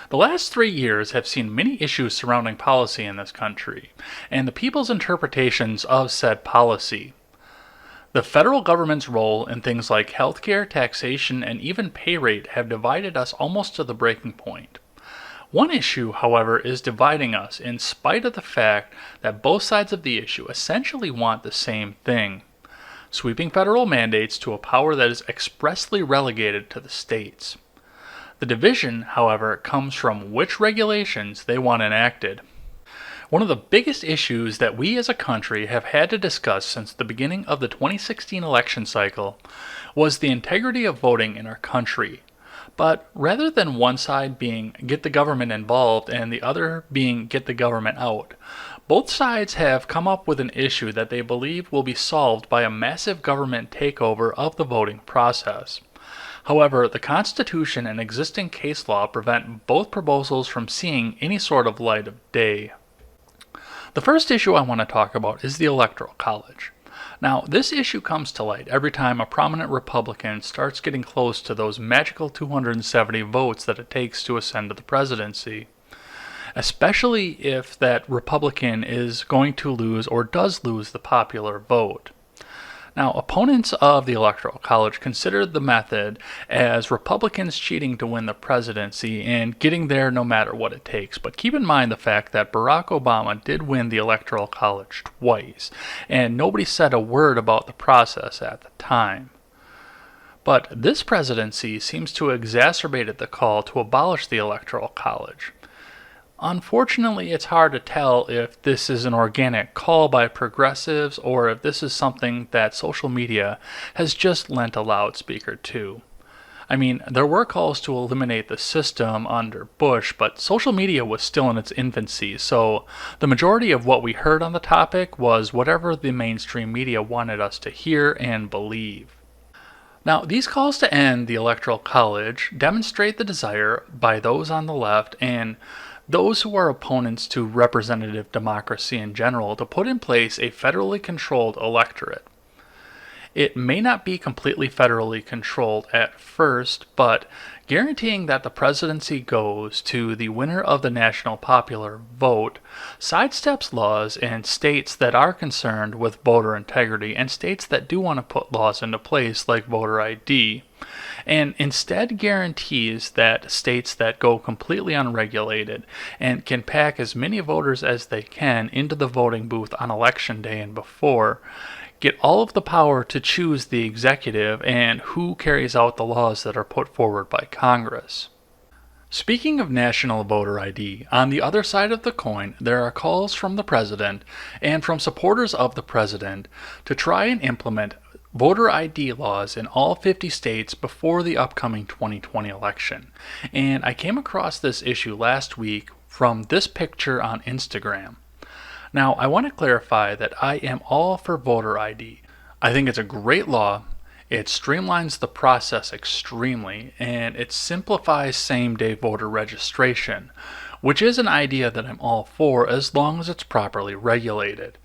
The last 3 years have seen many issues surrounding policy in this country, and the people's interpretations of said policy. The federal government's role in things like healthcare, taxation, and even pay rate have divided us almost to the breaking point. One issue, however, is dividing us in spite of the fact that both sides of the issue essentially want the same thing: sweeping federal mandates to a power that is expressly relegated to the states. The division, however, comes from which regulations they want enacted. One of the biggest issues that we as a country have had to discuss since the beginning of the 2016 election cycle was the integrity of voting in our country. But rather than one side being get the government involved and the other being get the government out, both sides have come up with an issue that they believe will be solved by a massive government takeover of the voting process. However, the Constitution and existing case law prevent both proposals from seeing any sort of light of day. The first issue I want to talk about is the Electoral College. Now, this issue comes to light every time a prominent Republican starts getting close to those magical 270 votes that it takes to ascend to the presidency, especially if that Republican is going to lose or does lose the popular vote. Now, opponents of the Electoral College consider the method as Republicans cheating to win the presidency and getting there no matter what it takes. But keep in mind the fact that Barack Obama did win the Electoral College twice, and nobody said a word about the process at the time. But this presidency seems to have exacerbated the call to abolish the Electoral College. Unfortunately, it's hard to tell if this is an organic call by progressives or if this is something that social media has just lent a loudspeaker to. I mean, there were calls to eliminate the system under Bush, but social media was still in its infancy, so the majority of what we heard on the topic was whatever the mainstream media wanted us to hear and believe. Now, these calls to end the Electoral College demonstrate the desire by those on the left and those who are opponents to representative democracy in general to put in place a federally controlled electorate. It may not be completely federally controlled at first, but guaranteeing that the presidency goes to the winner of the national popular vote sidesteps laws in states that are concerned with voter integrity and states that do want to put laws into place like voter ID, and instead guarantees that states that go completely unregulated and can pack as many voters as they can into the voting booth on election day and before get all of the power to choose the executive and who carries out the laws that are put forward by Congress. Speaking of national voter ID, on the other side of the coin, there are calls from the president and from supporters of the president to try and implement voter ID laws in all 50 states before the upcoming 2020 election. And I came across this issue last week from this picture on Instagram. Now, I want to clarify that I am all for voter ID. I think it's a great law, it streamlines the process extremely, and it simplifies same-day voter registration, which is an idea that I'm all for as long as it's properly regulated.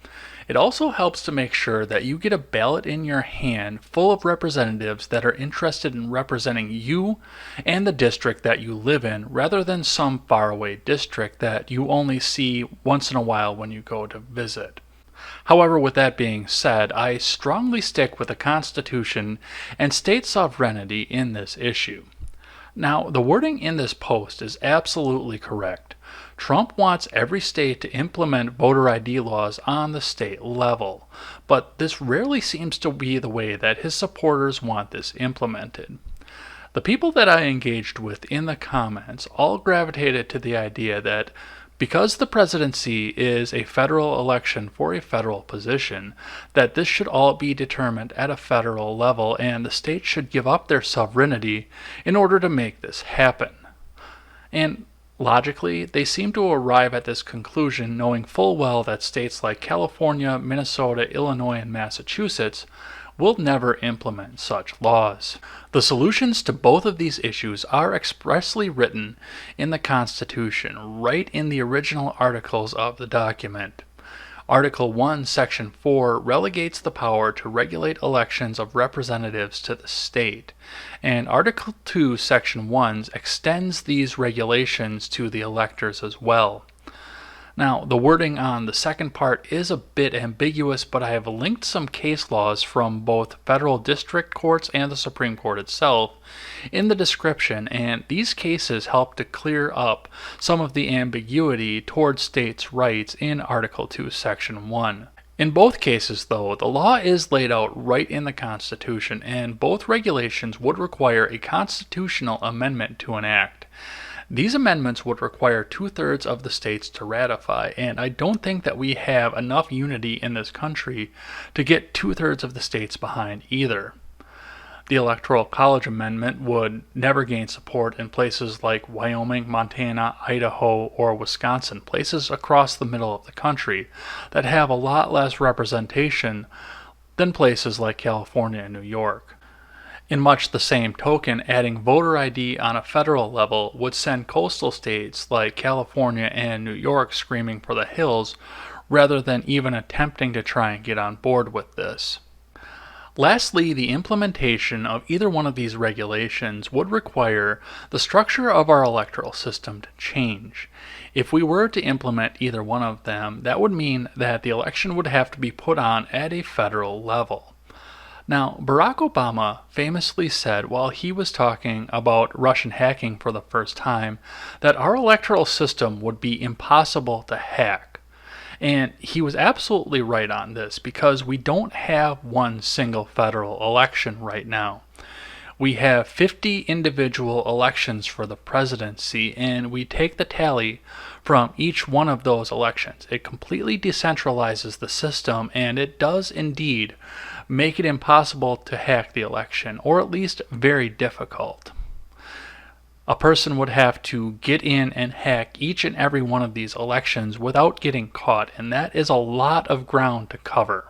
It also helps to make sure that you get a ballot in your hand full of representatives that are interested in representing you and the district that you live in rather than some faraway district that you only see once in a while when you go to visit. However, with that being said, I strongly stick with the Constitution and state sovereignty in this issue. Now, the wording in this post is absolutely correct. Trump wants every state to implement voter ID laws on the state level, but this rarely seems to be the way that his supporters want this implemented. The people that I engaged with in the comments all gravitated to the idea that because the presidency is a federal election for a federal position, that this should all be determined at a federal level and the states should give up their sovereignty in order to make this happen. And logically, they seem to arrive at this conclusion knowing full well that states like California, Minnesota, Illinois, and Massachusetts will never implement such laws. The solutions to both of these issues are expressly written in the Constitution, right in the original articles of the document. Article 1, Section 4 relegates the power to regulate elections of representatives to the state, and Article 2, Section 1 extends these regulations to the electors as well. Now, the wording on the second part is a bit ambiguous, but I have linked some case laws from both federal district courts and the Supreme Court itself in the description, and these cases help to clear up some of the ambiguity towards states' rights in Article 2, Section 1. In both cases, though, the law is laid out right in the Constitution, and both regulations would require a constitutional amendment to enact. These amendments would require 2/3 of the states to ratify, and I don't think that we have enough unity in this country to get 2/3 of the states behind either. The Electoral College amendment would never gain support in places like Wyoming, Montana, Idaho, or Wisconsin, places across the middle of the country that have a lot less representation than places like California and New York. In much the same token, adding voter ID on a federal level would send coastal states like California and New York screaming for the hills rather than even attempting to try and get on board with this. Lastly, the implementation of either one of these regulations would require the structure of our electoral system to change. If we were to implement either one of them, that would mean that the election would have to be put on at a federal level. Now, Barack Obama famously said while he was talking about Russian hacking for the first time that our electoral system would be impossible to hack. And he was absolutely right on this because we don't have one single federal election right now. We have 50 individual elections for the presidency, and we take the tally from each one of those elections. It completely decentralizes the system, and it does indeed make it impossible to hack the election, or at least very difficult. A person would have to get in and hack each and every one of these elections without getting caught, and that is a lot of ground to cover.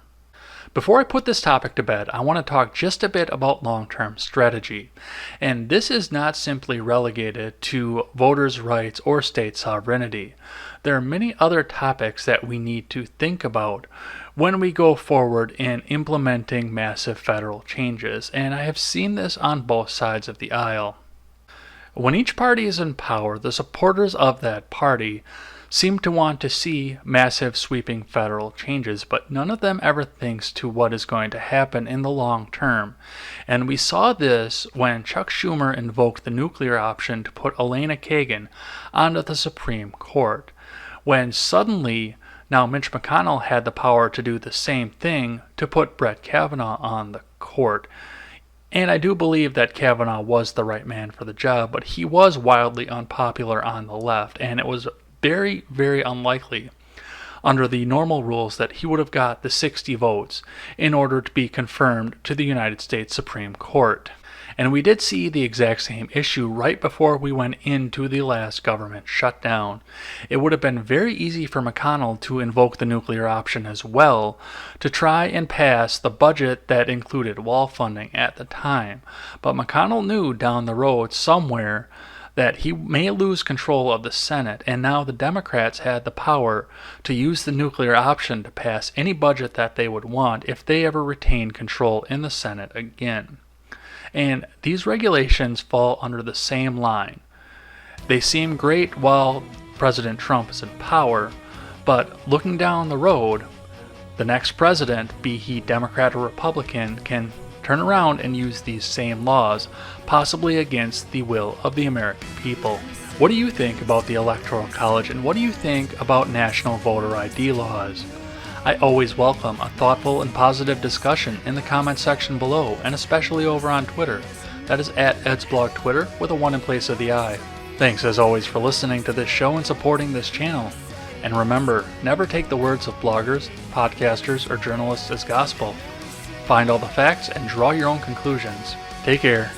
Before I put this topic to bed, I want to talk just a bit about long-term strategy. And this is not simply relegated to voters' rights or state sovereignty. There are many other topics that we need to think about when we go forward in implementing massive federal changes, and I have seen this on both sides of the aisle. When each party is in power, the supporters of that party seem to want to see massive sweeping federal changes, but none of them ever thinks to what is going to happen in the long term. And we saw this when Chuck Schumer invoked the nuclear option to put Elena Kagan onto the Supreme Court, when suddenly now Mitch McConnell had the power to do the same thing to put Brett Kavanaugh on the court. And I do believe that Kavanaugh was the right man for the job, but he was wildly unpopular on the left, and it was very, very unlikely under the normal rules that he would have got the 60 votes in order to be confirmed to the United States Supreme Court. And we did see the exact same issue right before we went into the last government shutdown. It would have been very easy for McConnell to invoke the nuclear option as well to try and pass the budget that included wall funding at the time. But McConnell knew down the road somewhere that he may lose control of the Senate, and now the Democrats had the power to use the nuclear option to pass any budget that they would want if they ever retained control in the Senate again. And these regulations fall under the same line. They seem great while President Trump is in power, but looking down the road, the next president, be he Democrat or Republican, can turn around and use these same laws, possibly against the will of the American people. What do you think about the Electoral College, and what do you think about national voter ID laws? I always welcome a thoughtful and positive discussion in the comment section below, and especially over on Twitter. That is at EdsBlog Twitter with a 1 in place of the I. Thanks as always for listening to this show and supporting this channel. And remember, never take the words of bloggers, podcasters, or journalists as gospel. Find all the facts and draw your own conclusions. Take care.